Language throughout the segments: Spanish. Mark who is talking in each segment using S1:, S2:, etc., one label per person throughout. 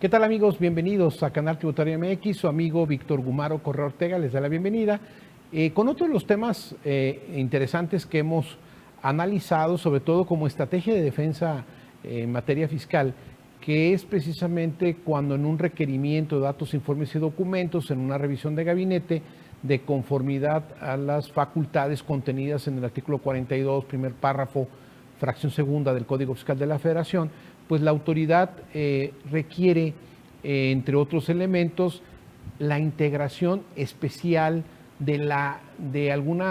S1: ¿Qué tal, amigos? Bienvenidos a Canal Tributario MX. Su amigo Víctor Gumaro Correa Ortega les da la bienvenida con otro de los temas interesantes que hemos analizado, sobre todo como estrategia de defensa en materia fiscal, que es precisamente cuando en un requerimiento de datos, informes y documentos, en una revisión de gabinete, de conformidad a las facultades contenidas en el artículo 42, primer párrafo, fracción segunda del Código Fiscal de la Federación, pues la autoridad requiere, entre otros elementos, la integración especial de algunos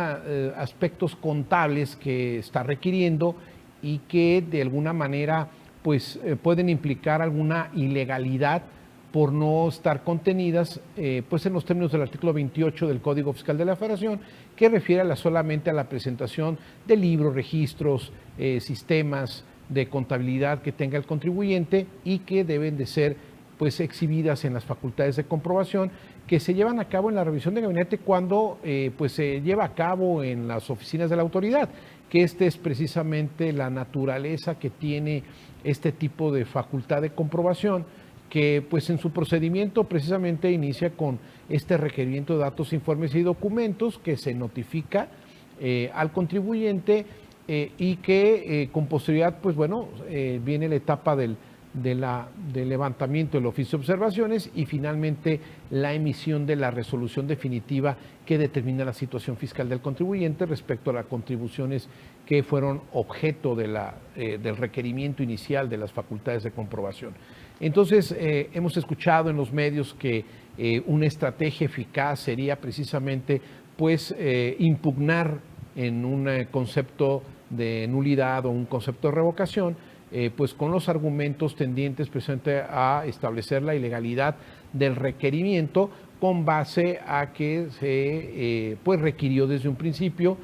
S1: aspectos contables que está requiriendo y que de alguna manera pues, pueden implicar alguna ilegalidad por no estar contenidas pues en los términos del artículo 28 del Código Fiscal de la Federación, que refiere solamente a la presentación de libros, registros, sistemas de contabilidad que tenga el contribuyente y que deben de ser pues exhibidas en las facultades de comprobación que se llevan a cabo en la revisión de gabinete cuando pues se lleva a cabo en las oficinas de la autoridad, que esta es precisamente la naturaleza que tiene este tipo de facultad de comprobación, que pues en su procedimiento precisamente inicia con este requerimiento de datos, informes y documentos que se notifica al contribuyente y que con posterioridad pues bueno viene la etapa del levantamiento del oficio de observaciones y finalmente la emisión de la resolución definitiva que determina la situación fiscal del contribuyente respecto a las contribuciones que fueron objeto del requerimiento inicial de las facultades de comprobación. Entonces, hemos escuchado en los medios que una estrategia eficaz sería precisamente pues impugnar en un concepto de nulidad o un concepto de revocación, pues con los argumentos tendientes precisamente a establecer la ilegalidad del requerimiento con base a que se pues requirió desde un principio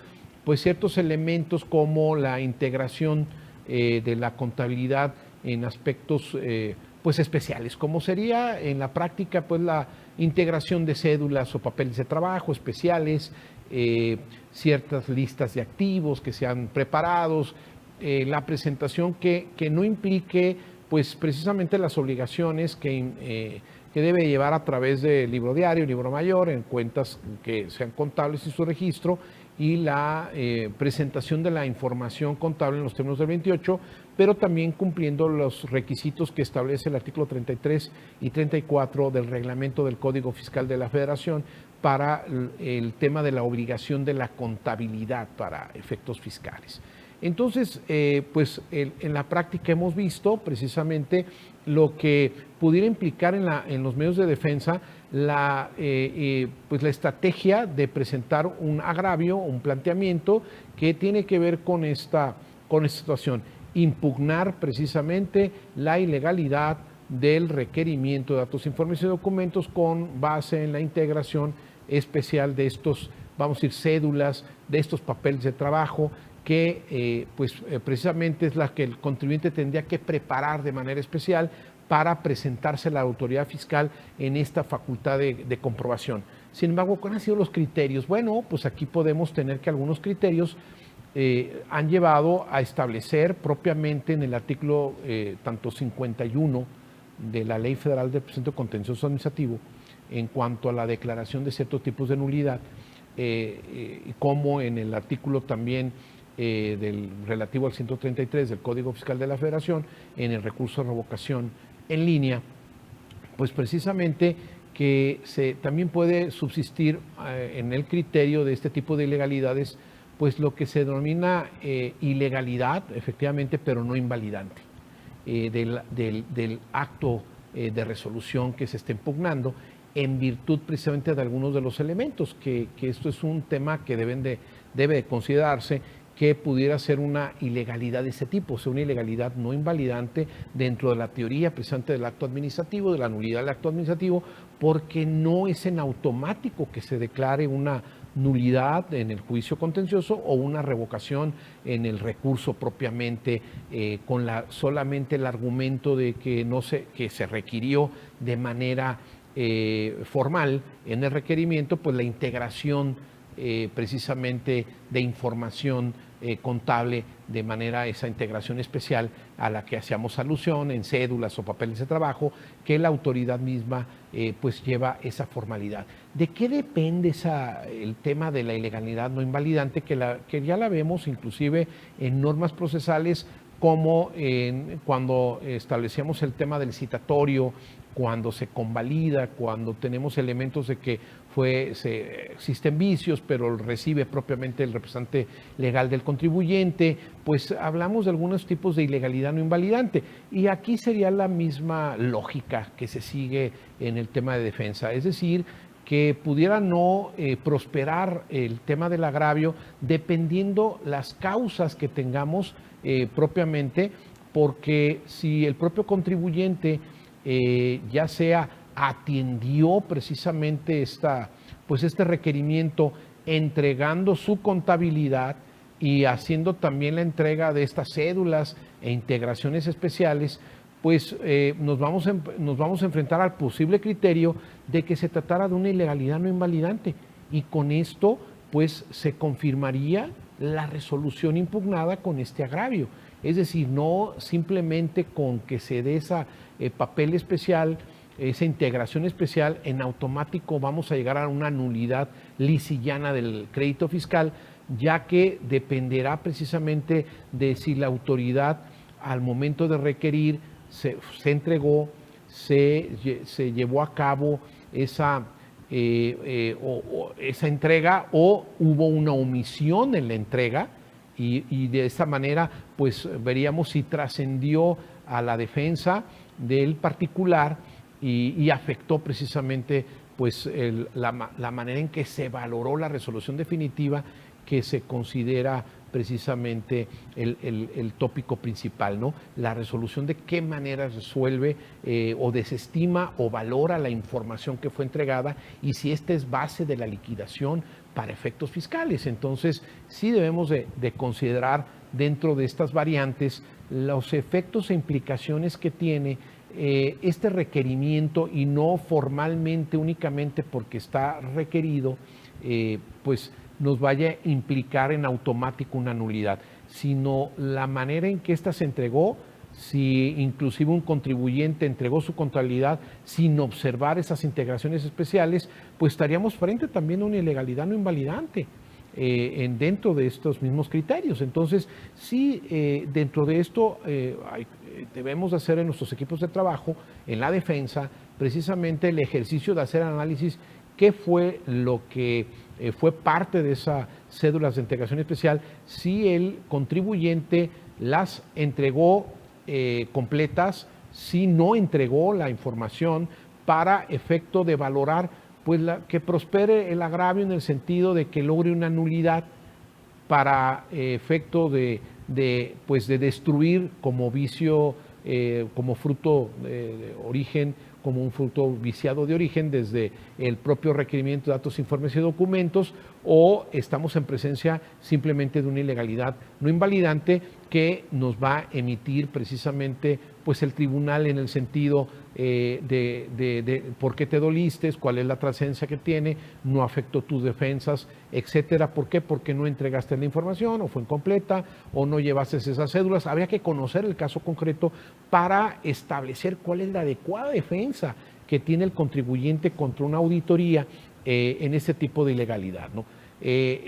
S1: pues ciertos elementos como la integración de la contabilidad en aspectos pues especiales, como sería en la práctica pues la integración de cédulas o papeles de trabajo especiales, ciertas listas de activos que sean preparados, la presentación que no implique pues precisamente las obligaciones que debe llevar a través del libro diario, libro mayor, en cuentas que sean contables y su registro, y la presentación de la información contable en los términos del 28, pero también cumpliendo los requisitos que establece el artículo 33 y 34 del reglamento del Código Fiscal de la Federación para el tema de la obligación de la contabilidad para efectos fiscales. Entonces, pues en la práctica hemos visto precisamente lo que pudiera implicar en los medios de defensa pues la estrategia de presentar un agravio, un planteamiento que tiene que ver con esta situación, impugnar precisamente la ilegalidad del requerimiento de datos, informes y documentos con base en la integración especial de estos, vamos a decir, cédulas, de estos papeles de trabajo, que precisamente es la que el contribuyente tendría que preparar de manera especial para presentarse a la autoridad fiscal en esta facultad de comprobación. Sin embargo, ¿cuáles han sido los criterios? Bueno, pues aquí podemos tener que algunos criterios han llevado a establecer propiamente en el artículo tanto 51 de la Ley Federal del Procedimiento Contencioso Administrativo en cuanto a la declaración de ciertos tipos de nulidad, como en el artículo también del relativo al 133 del Código Fiscal de la Federación, en el recurso de revocación en línea, pues precisamente que también puede subsistir en el criterio de este tipo de ilegalidades, pues lo que se denomina ilegalidad, efectivamente, pero no invalidante, del acto de resolución que se está impugnando, en virtud precisamente de algunos de los elementos, que esto es un tema que debe de considerarse, que pudiera ser una ilegalidad de ese tipo, o sea, una ilegalidad no invalidante dentro de la teoría precisamente del acto administrativo, de la nulidad del acto administrativo, porque no es en automático que se declare una nulidad en el juicio contencioso o una revocación en el recurso propiamente, con solamente el argumento de que se requirió de manera formal en el requerimiento, pues la integración precisamente de información contable de manera esa integración especial a la que hacíamos alusión en cédulas o papeles de trabajo, que la autoridad misma pues lleva esa formalidad. ¿De qué depende el tema de la ilegalidad no invalidante? Que ya la vemos inclusive en normas procesales, como cuando establecíamos el tema del citatorio, cuando se convalida, cuando tenemos elementos de que existen vicios, pero recibe propiamente el representante legal del contribuyente, pues hablamos de algunos tipos de ilegalidad no invalidante. Y aquí sería la misma lógica que se sigue en el tema de defensa, es decir, que pudiera no prosperar el tema del agravio dependiendo las causas que tengamos propiamente, porque si el propio contribuyente ya sea atendió precisamente este requerimiento entregando su contabilidad y haciendo también la entrega de estas cédulas e integraciones especiales, pues nos vamos a enfrentar al posible criterio de que se tratara de una ilegalidad no invalidante, y con esto pues se confirmaría la resolución impugnada con este agravio. Es decir, no simplemente con que se dé esa papel especial, esa integración especial, en automático vamos a llegar a una nulidad lisillana del crédito fiscal, ya que dependerá precisamente de si la autoridad al momento de requerir se entregó, se llevó a cabo esa entrega, o hubo una omisión en la entrega, y de esta manera pues veríamos si trascendió a la defensa del particular y afectó precisamente pues la manera en que se valoró la resolución definitiva, que se considera precisamente el tópico principal, ¿no? La resolución, de qué manera resuelve o desestima o valora la información que fue entregada, y si esta es base de la liquidación para efectos fiscales. Entonces, sí debemos de considerar dentro de estas variantes los efectos e implicaciones que tiene este requerimiento, y no formalmente únicamente porque está requerido, pues nos vaya a implicar en automático una nulidad, sino la manera en que ésta se entregó. Si inclusive un contribuyente entregó su contabilidad sin observar esas integraciones especiales, pues estaríamos frente también a una ilegalidad no invalidante dentro de estos mismos criterios. Entonces, sí, dentro de esto debemos hacer en nuestros equipos de trabajo, en la defensa, precisamente el ejercicio de hacer análisis qué fue lo que fue parte de esas cédulas de integración especial, si el contribuyente las entregó completas, si no entregó la información, para efecto de valorar pues que prospere el agravio, en el sentido de que logre una nulidad, para efecto de destruir como vicio, como fruto de origen, como un fruto viciado de origen, desde el propio requerimiento de datos, informes y documentos, o estamos en presencia simplemente de una ilegalidad no invalidante que nos va a emitir precisamente pues el tribunal, en el sentido de por qué te doliste, cuál es la trascendencia que tiene, no afectó tus defensas, etcétera. ¿Por qué? Porque no entregaste la información, o fue incompleta, o no llevaste esas cédulas. Habría que conocer el caso concreto para establecer cuál es la adecuada defensa que tiene el contribuyente contra una auditoría en este tipo de ilegalidad, ¿no?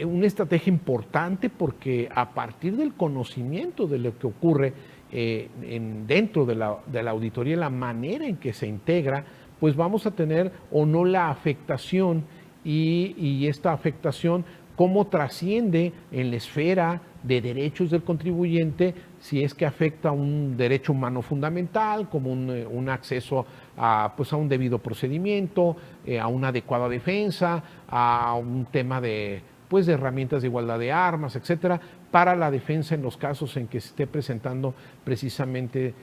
S1: Una estrategia importante, porque a partir del conocimiento de lo que ocurre dentro de la auditoría, la manera en que se integra, pues vamos a tener o no la afectación, y esta afectación cómo trasciende en la esfera de derechos del contribuyente, si es que afecta un derecho humano fundamental, como un acceso a un debido procedimiento, a una adecuada defensa, a un tema de herramientas de igualdad de armas, etcétera, para la defensa en los casos en que se esté presentando precisamente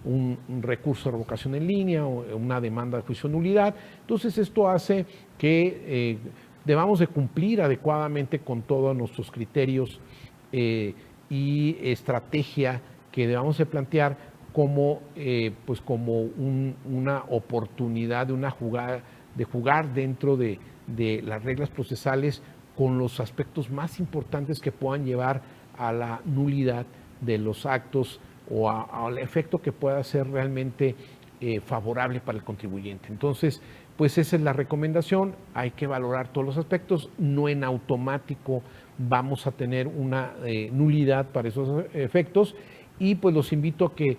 S1: un recurso de revocación en línea, o una demanda de juicio de nulidad. Entonces, esto hace que debamos de cumplir adecuadamente con todos nuestros criterios y estrategia que debamos de plantear como una oportunidad de jugar dentro de las reglas procesales, con los aspectos más importantes que puedan llevar a la nulidad de los actos o al efecto que pueda ser realmente favorable para el contribuyente. Entonces, pues esa es la recomendación, hay que valorar todos los aspectos, no en automático vamos a tener una nulidad para esos efectos, y pues los invito a que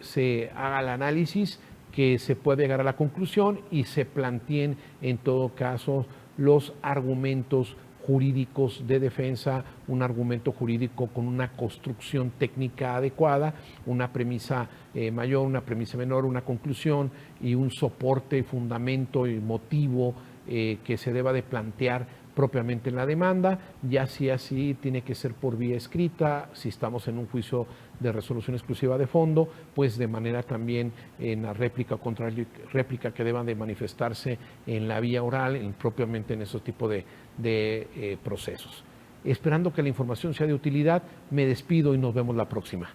S1: se haga el análisis, que se pueda llegar a la conclusión y se planteen en todo caso los argumentos jurídicos de defensa, un argumento jurídico con una construcción técnica adecuada, una premisa mayor, una premisa menor, una conclusión y un soporte, fundamento y motivo que se deba de plantear propiamente en la demanda. Ya si así tiene que ser por vía escrita, si estamos en un juicio de resolución exclusiva de fondo, pues de manera también en la réplica o contra réplica que deban de manifestarse en la vía oral, propiamente en esos tipos de procesos. Esperando que la información sea de utilidad, me despido y nos vemos la próxima.